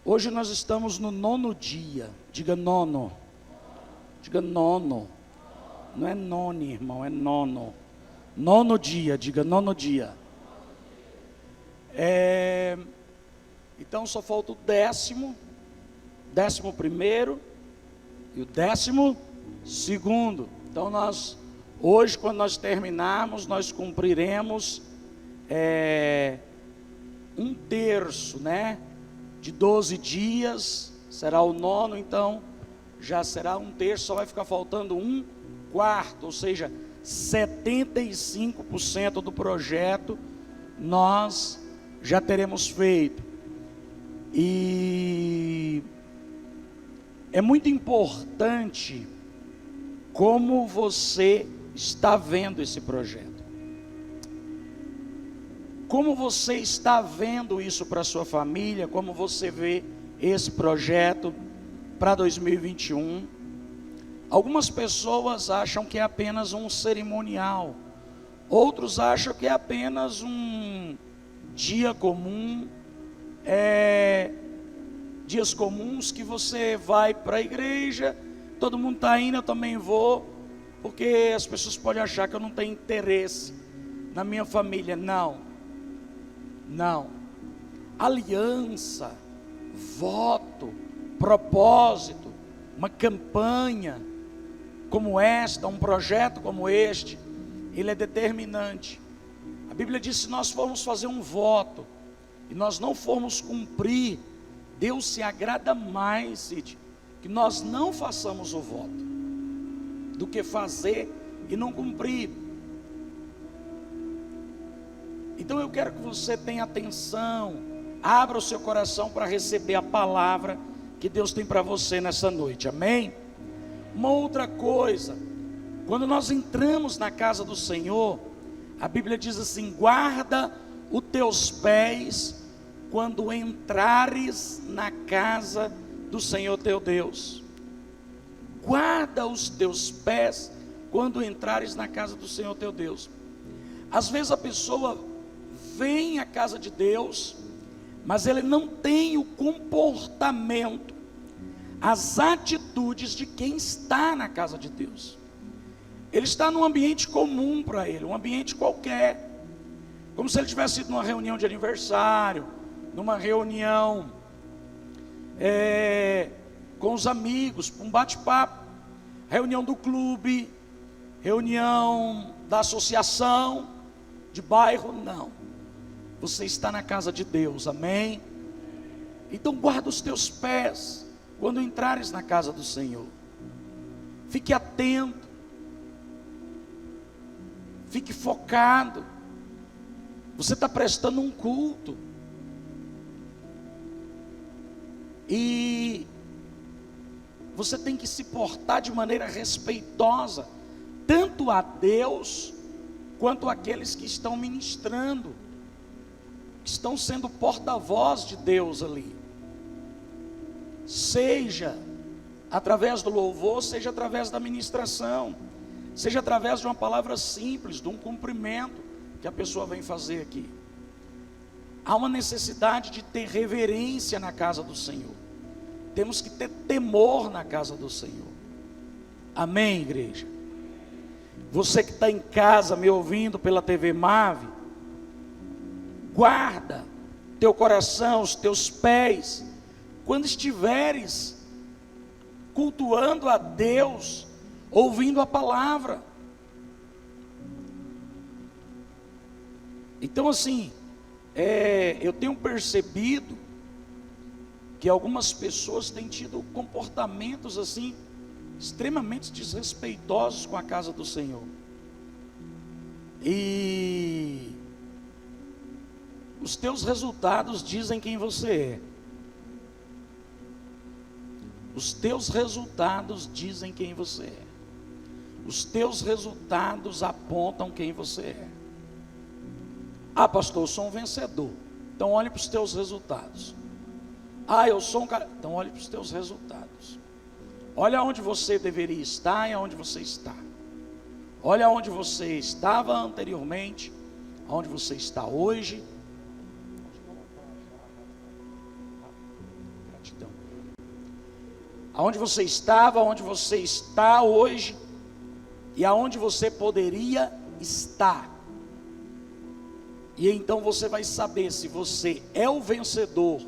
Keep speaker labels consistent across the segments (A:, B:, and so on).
A: Hoje nós estamos no 9º dia. Diga nono. Diga nono. Não é none, irmão, é nono. 9º dia, diga 9º dia. Então só falta o 10º, 11º e o 12º. Então hoje, quando nós terminarmos, nós cumpriremos 1/3, né? De 12 dias, será o 9º, então já será 1/3, só vai ficar faltando 1/4, ou seja, 75% do projeto nós já teremos feito. E é muito importante como você está vendo esse projeto. Como você está vendo isso para a sua família? Como você vê esse projeto para 2021? Algumas pessoas acham que é apenas um cerimonial. Outros acham que é apenas um dia comum. Dias comuns que você vai para a igreja, todo mundo está indo, eu também vou, porque as pessoas podem achar que eu não tenho interesse na minha família. Não. Aliança, voto, propósito, uma campanha como esta, um projeto como este, ele é determinante. A Bíblia diz: se nós formos fazer um voto e nós não formos cumprir, Deus se agrada mais, Cid, que nós não façamos o voto, do que fazer e não cumprir. Então eu quero que você tenha atenção, abra o seu coração para receber a palavra que Deus tem para você nessa noite, amém? Uma outra coisa, quando nós entramos na casa do Senhor, a Bíblia diz assim: guarda os teus pés quando entrares na casa do Senhor teu Deus. Guarda os teus pés quando entrares na casa do Senhor teu Deus. Às vezes a pessoa vem à casa de Deus, mas ele não tem o comportamento, as atitudes de quem está na casa de Deus. Ele está num ambiente comum para ele, um ambiente qualquer, como se ele tivesse ido numa reunião de aniversário, numa reunião com os amigos, um bate-papo, reunião do clube, reunião da associação de bairro. Não, você está na casa de Deus, amém? Então guarda os teus pés quando entrares na casa do Senhor. Fique atento, fique focado. Você está prestando um culto, e você tem que se portar de maneira respeitosa, tanto a Deus, quanto àqueles que estão ministrando, que estão sendo porta-voz de Deus ali. Seja através do louvor, seja através da ministração, seja através de uma palavra simples, de um cumprimento que a pessoa vem fazer aqui. Há uma necessidade de ter reverência na casa do Senhor. Temos que ter temor na casa do Senhor. Amém, igreja? Você que está em casa me ouvindo pela TV Mave, guarda teu coração, os teus pés, quando estiveres cultuando a Deus, ouvindo a palavra. Então assim, eu tenho percebido que algumas pessoas têm tido comportamentos assim, extremamente desrespeitosos com a casa do Senhor. E os teus resultados dizem quem você é. Os teus resultados dizem quem você é. Os teus resultados apontam quem você é. Ah, pastor, eu sou um vencedor. Então olhe para os teus resultados. Ah, eu sou um cara. Então olhe para os teus resultados. Olha onde você deveria estar e aonde você está. Olha onde você estava anteriormente, aonde você está hoje. aonde você estava, aonde você está hoje e aonde você poderia estar. E então você vai saber se você é o vencedor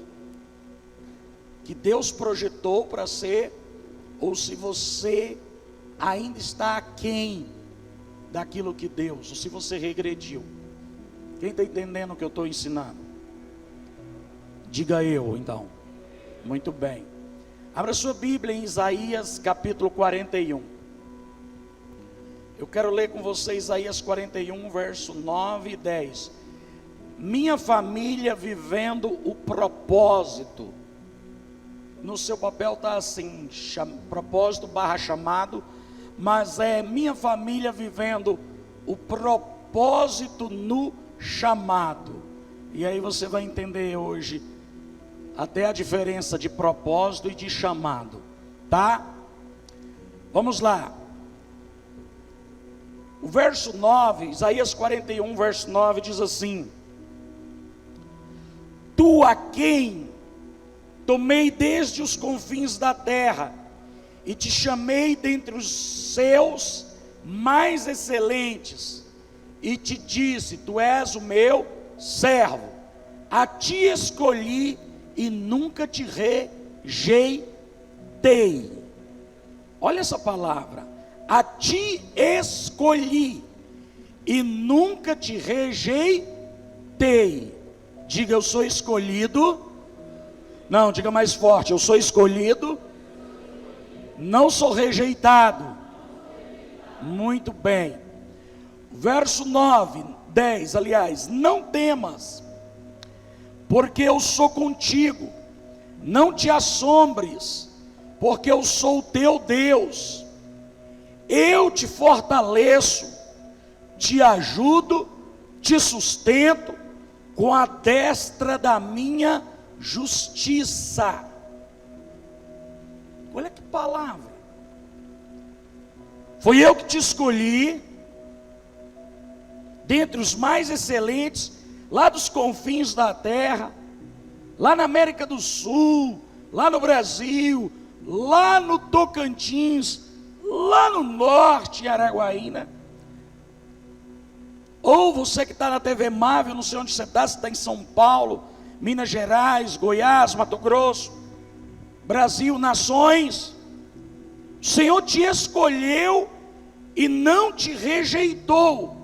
A: que Deus projetou para ser, ou se você ainda está aquém daquilo que Deus, ou se você regrediu. Quem está entendendo o que eu estou ensinando? Diga eu então. Muito bem. Abra sua Bíblia em Isaías capítulo 41. Eu quero ler com você Isaías 41, verso 9 e 10. Minha família vivendo o propósito. No seu papel está assim, propósito / chamado, mas é minha família vivendo o propósito no chamado. E aí você vai entender hoje até a diferença de propósito e de chamado, tá? Vamos lá. O verso 9, Isaías 41, verso 9 diz assim: Tu a quem tomei desde os confins da terra, e te chamei dentre os seus mais excelentes, e te disse, tu és o meu servo, a ti escolhi e nunca te rejeitei. Olha essa palavra, a ti escolhi e nunca te rejeitei. Diga, eu sou escolhido. Não, diga mais forte, eu sou escolhido, não sou rejeitado. Muito bem. Verso 9, 10, aliás, não temas, porque eu sou contigo, não te assombres, porque eu sou o teu Deus, eu te fortaleço, te ajudo, te sustento, com a destra da minha justiça. Olha que palavra. Foi eu que te escolhi dentre os mais excelentes, lá dos confins da terra, lá na América do Sul, lá no Brasil, lá no Tocantins, lá no norte, em Araguaína. Ou você que está na TV Marvel, não sei onde você está em São Paulo, Minas Gerais, Goiás, Mato Grosso, Brasil, nações. O Senhor te escolheu e não te rejeitou.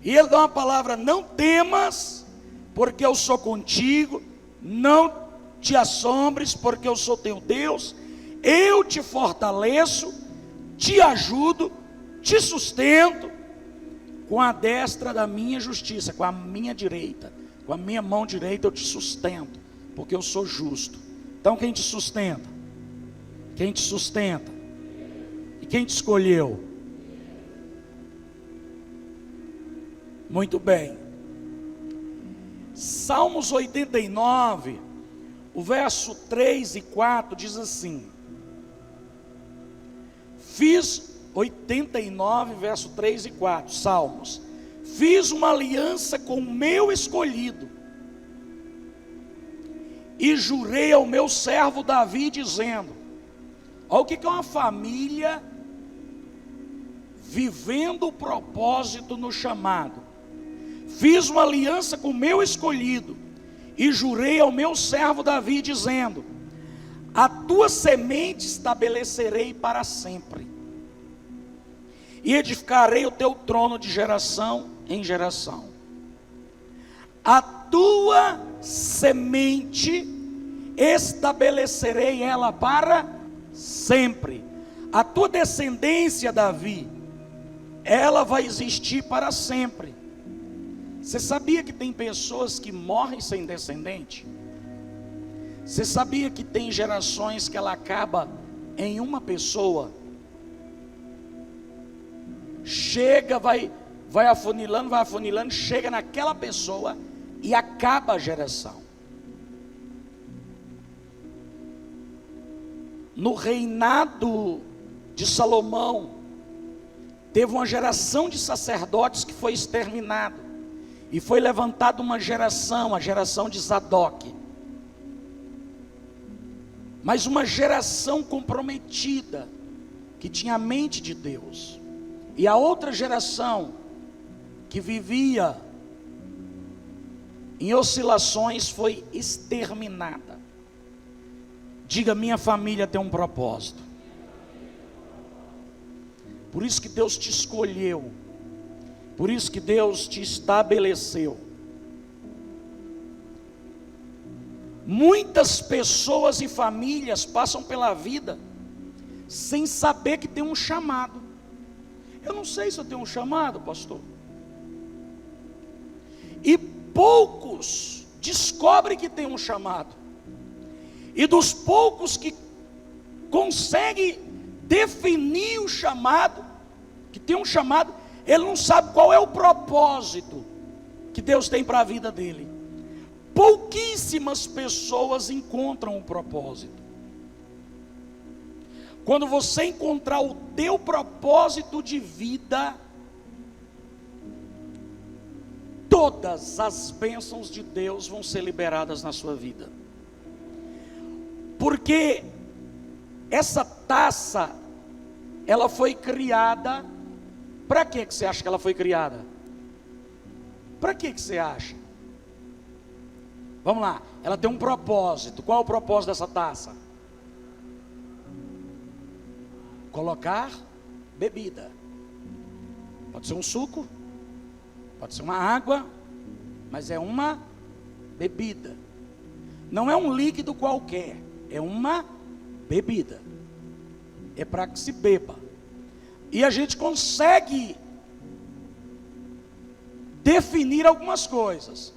A: E Ele dá uma palavra: não temas, porque eu sou contigo, não te assombres, porque eu sou teu Deus, eu te fortaleço, te ajudo, te sustento, com a destra da minha justiça, com a minha direita, com a minha mão direita eu te sustento, porque eu sou justo. Então quem te sustenta? Quem te sustenta? E quem te escolheu? Muito bem. Salmos 89, o verso 3 e 4 diz assim: 89, verso 3 e 4, Salmos. Fiz uma aliança com o meu escolhido, e jurei ao meu servo Davi, dizendo: olha o que é uma família vivendo o propósito no chamado. Fiz uma aliança com o meu escolhido, e jurei ao meu servo Davi, dizendo: a tua semente estabelecerei para sempre, e edificarei o teu trono de geração em geração. A tua semente estabelecerei ela para sempre. A tua descendência, Davi, ela vai existir para sempre. Você sabia que tem pessoas que morrem sem descendente? Você sabia que tem gerações que ela acaba em uma pessoa? Chega, vai afunilando, chega naquela pessoa e acaba a geração. No reinado de Salomão, teve uma geração de sacerdotes que foi exterminada, e foi levantada uma geração, a geração de Zadok. mas uma geração comprometida, que tinha a mente de Deus. E a outra geração, que vivia em oscilações, foi exterminada. Diga: minha família tem um propósito. Por isso que Deus te escolheu. Por isso que Deus te estabeleceu. Muitas pessoas e famílias passam pela vida sem saber que tem um chamado. Eu não sei se eu tenho um chamado, pastor. E poucos descobrem que tem um chamado. E dos poucos que conseguem definir o chamado, que tem um chamado, ele não sabe qual é o propósito que Deus tem para a vida dele. Pouquíssimas pessoas encontram o propósito. Quando você encontrar o teu propósito de vida, todas as bênçãos de Deus vão ser liberadas na sua vida. Porque essa taça, ela foi criada. Para que você acha que ela foi criada? Para que você acha? Vamos lá, ela tem um propósito. Qual é o propósito dessa taça? Colocar bebida. Pode ser um suco, pode ser uma água, mas é uma bebida. Não é um líquido qualquer, é uma bebida. É para que se beba. E a gente consegue definir algumas coisas.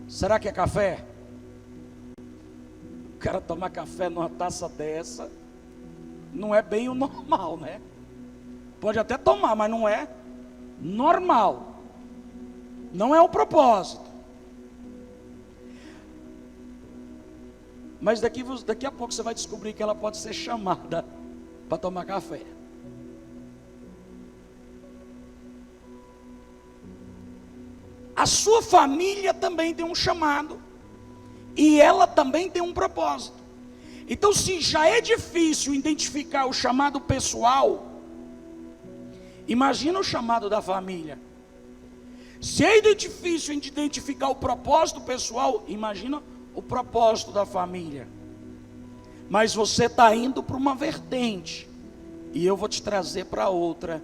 A: Será que é café? O cara tomar café numa taça dessa não é bem o normal, né? Pode até tomar, mas não é normal. Não é o propósito. Mas daqui a pouco você vai descobrir que ela pode ser chamada para tomar café. A sua família também tem um chamado, e ela também tem um propósito. Então, se já é difícil identificar o chamado pessoal, imagina o chamado da família. Se é difícil identificar o propósito pessoal, imagina o propósito da família. Mas você está indo para uma vertente, e eu vou te trazer para outra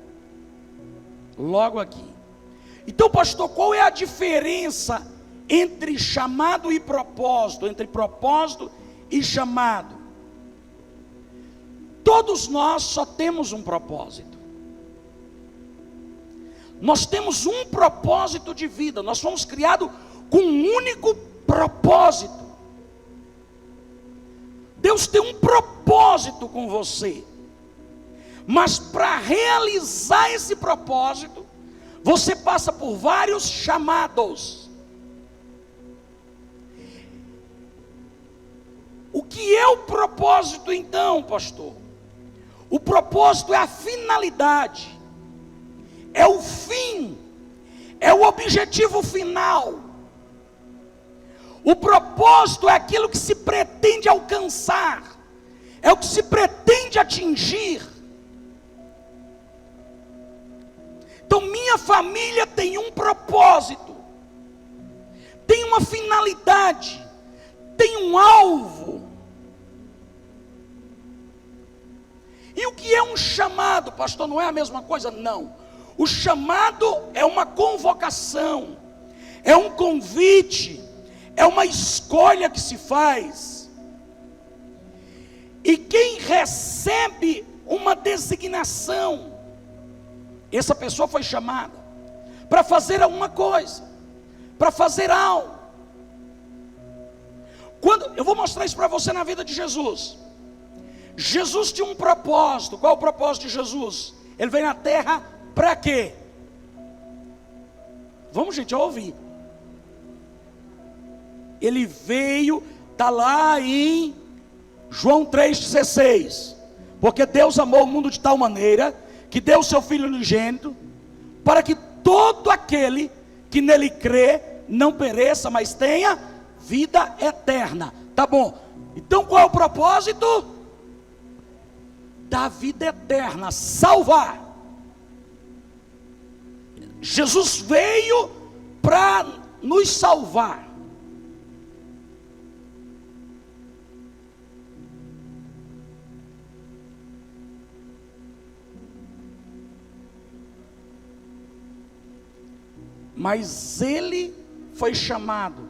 A: logo aqui. Então, pastor, qual é a diferença entre chamado e propósito? Entre propósito e chamado? Todos nós só temos um propósito. Nós temos um propósito de vida. Nós fomos criados com um único propósito. Deus tem um propósito com você. Mas para realizar esse propósito, você passa por vários chamados. O que é o propósito então, pastor? O propósito é a finalidade, é o fim, é o objetivo final. O propósito é aquilo que se pretende alcançar, é o que se pretende atingir. Então, minha família tem um propósito, tem uma finalidade, tem um alvo. E o que é um chamado, pastor? Não é a mesma coisa? Não. O chamado é uma convocação, é um convite, é uma escolha que se faz. E quem recebe uma designação, essa pessoa foi chamada para fazer alguma coisa, para fazer algo. Eu vou mostrar isso para você na vida de Jesus. Jesus tinha um propósito. Qual é o propósito de Jesus? Ele veio na terra para quê? Vamos, gente, a ouvir. Ele veio, está lá em João 3,16. Porque Deus amou o mundo de tal maneira que deu o seu Filho unigênito, para que todo aquele que nele crê não pereça, mas tenha vida eterna. Tá bom, Então qual é o propósito? Da vida eterna, salvar. Jesus veio para nos salvar. Mas ele foi chamado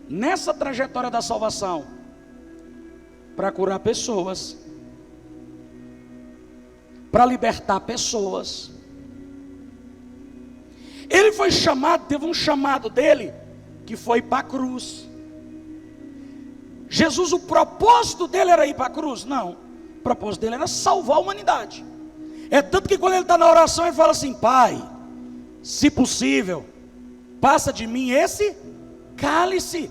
A: nessa trajetória da salvação para curar pessoas, para libertar pessoas. Ele foi chamado, teve um chamado dele que foi para a cruz. Jesus, o propósito dele era ir para a cruz? Não, o propósito dele era salvar a humanidade. É tanto que quando ele está na oração ele fala assim: Pai, se possível, passa de mim esse cálice.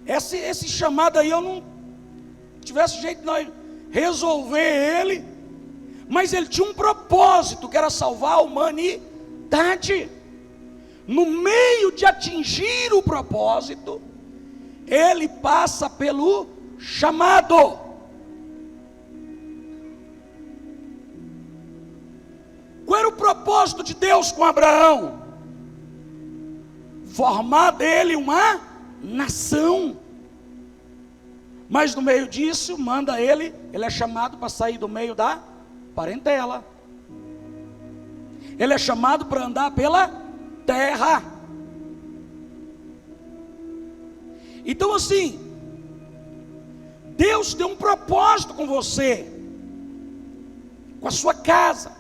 A: Esse chamado aí, eu não tivesse jeito de nós resolver ele, mas ele tinha um propósito, que era salvar a humanidade. No meio de atingir o propósito, ele passa pelo chamado. Qual era o propósito de Deus com Abraão? Formar dele uma nação. Mas no meio disso, manda ele é chamado para sair do meio da parentela. Ele é chamado para andar pela terra. Então assim, Deus tem um propósito com você, com a sua casa,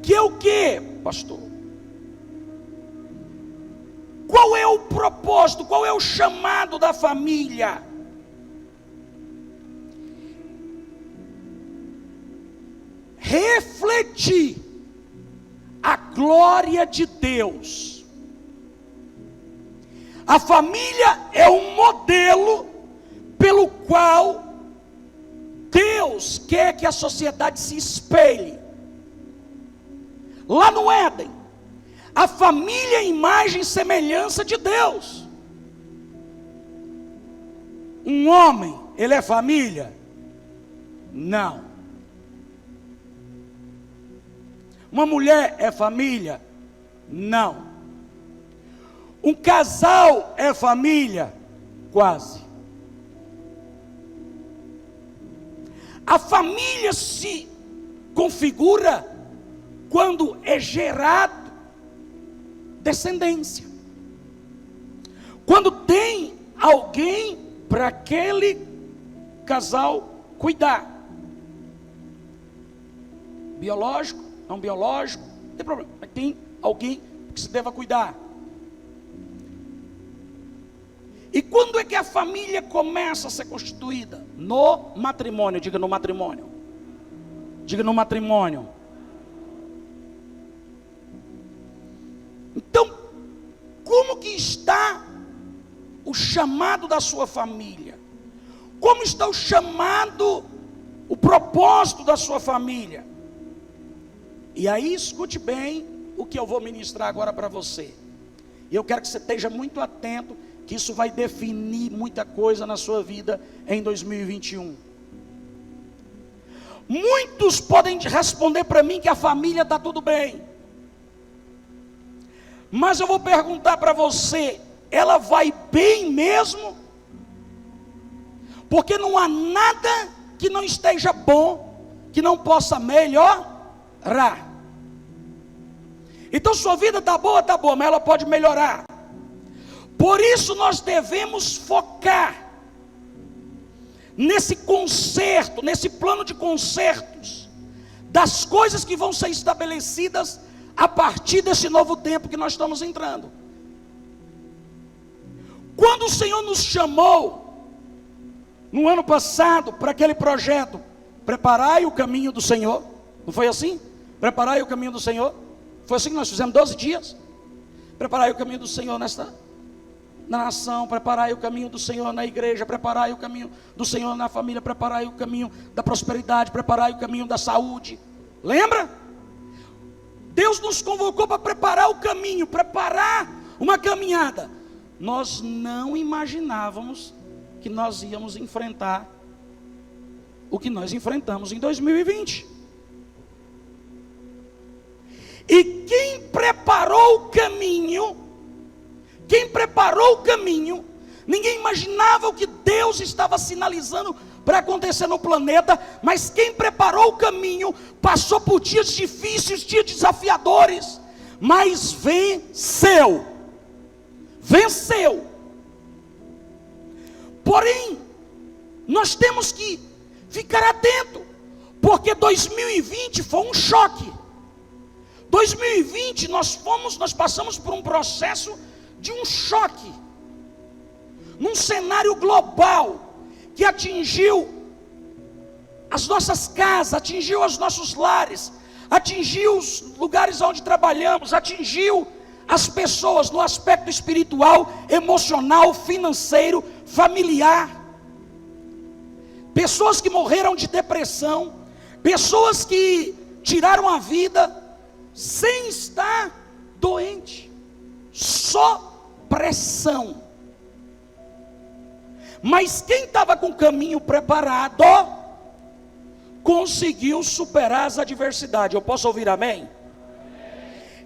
A: que é o que, pastor? Qual é o propósito, qual é o chamado da família? Refletir a glória de Deus. A família é um modelo pelo qual Deus quer que a sociedade se espelhe. Lá no Éden, a família é imagem e semelhança de Deus. Um homem, ele é família? Não. Uma mulher é família? Não. Um casal é família? Quase. A família se configura quando é gerado descendência. Quando tem alguém para aquele casal cuidar. Biológico, não biológico, não tem problema, mas tem alguém que se deva cuidar. E quando é que a família começa a ser constituída? No matrimônio. Diga no matrimônio. Diga no matrimônio. Então, como que está o chamado da sua família? Como está o chamado, o propósito da sua família? E aí escute bem o que eu vou ministrar agora para você. E eu quero que você esteja muito atento, que isso vai definir muita coisa na sua vida em 2021. Muitos podem responder para mim que a família está tudo bem. Mas eu vou perguntar para você, ela vai bem mesmo? Porque não há nada que não esteja bom, que não possa melhorar. Então sua vida está boa, mas ela pode melhorar. Por isso nós devemos focar nesse conserto, nesse plano de consertos, das coisas que vão ser estabelecidas a partir desse novo tempo que nós estamos entrando. Quando o Senhor nos chamou, no ano passado, para aquele projeto, preparai o caminho do Senhor, não foi assim? Preparai o caminho do Senhor, foi assim que nós fizemos 12 dias, preparai o caminho do Senhor na nação, preparai o caminho do Senhor na igreja, preparai o caminho do Senhor na família, preparai o caminho da prosperidade, preparai o caminho da saúde, lembra? Deus nos convocou para preparar o caminho, preparar uma caminhada. Nós não imaginávamos que nós íamos enfrentar o que nós enfrentamos em 2020. E quem preparou o caminho, ninguém imaginava o que Deus estava sinalizando para acontecer no planeta, mas quem preparou o caminho, passou por dias difíceis, dias desafiadores, mas venceu. Porém, nós temos que ficar atento, porque 2020 foi um choque. 2020 nós passamos por um processo de um choque, num cenário global, que atingiu as nossas casas, atingiu os nossos lares, atingiu os lugares onde trabalhamos, atingiu as pessoas no aspecto espiritual, emocional, financeiro, familiar. Pessoas que morreram de depressão, pessoas que tiraram a vida sem estar doente, só pressão. Mas quem estava com o caminho preparado, conseguiu superar as adversidades. Eu posso ouvir amém?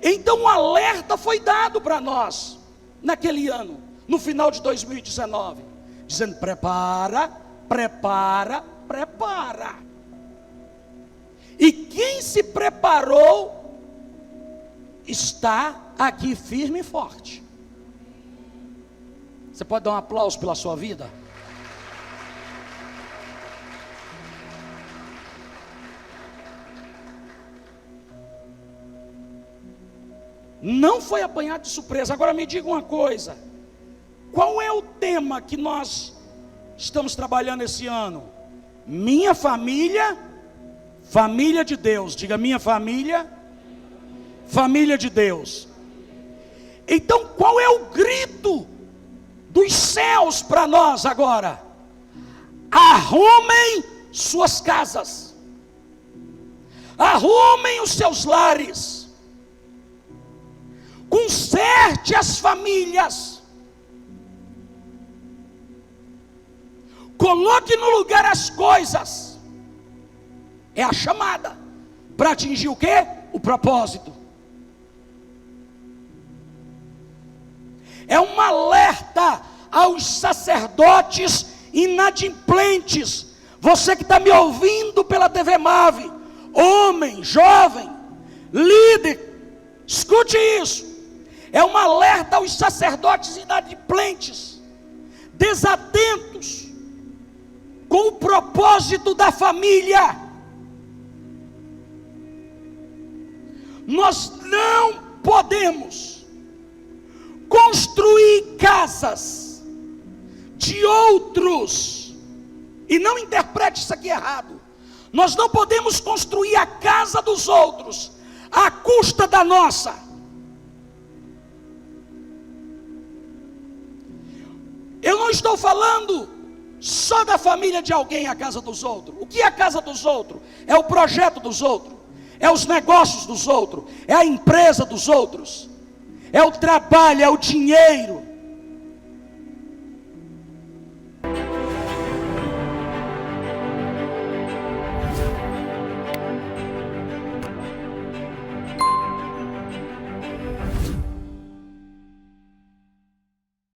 A: Então um alerta foi dado para nós, naquele ano, no final de 2019, dizendo: prepara. E quem se preparou, está aqui firme e forte. Você pode dar um aplauso pela sua vida? Não foi apanhado de surpresa. Agora me diga uma coisa: qual é o tema que nós estamos trabalhando esse ano? Minha família, família de Deus. Diga: minha família, família de Deus. Então qual é o grito dos céus para nós agora? Arrumem suas casas, arrumem os seus lares, conserte as famílias, coloque no lugar as coisas. É a chamada para atingir o quê? O propósito. É um alerta aos sacerdotes inadimplentes. Você que está me ouvindo pela TV Mave, homem, jovem, líder, escute isso. É um alerta aos sacerdotes inadimplentes, desatentos com o propósito da família. Nós não podemos construir casas de outros, e não interprete isso aqui errado. Nós não podemos construir a casa dos outros à custa da nossa. Eu não estou falando só da família de alguém, a casa dos outros. O que é a casa dos outros? É o projeto dos outros, é os negócios dos outros, é a empresa dos outros, é o trabalho, é o dinheiro.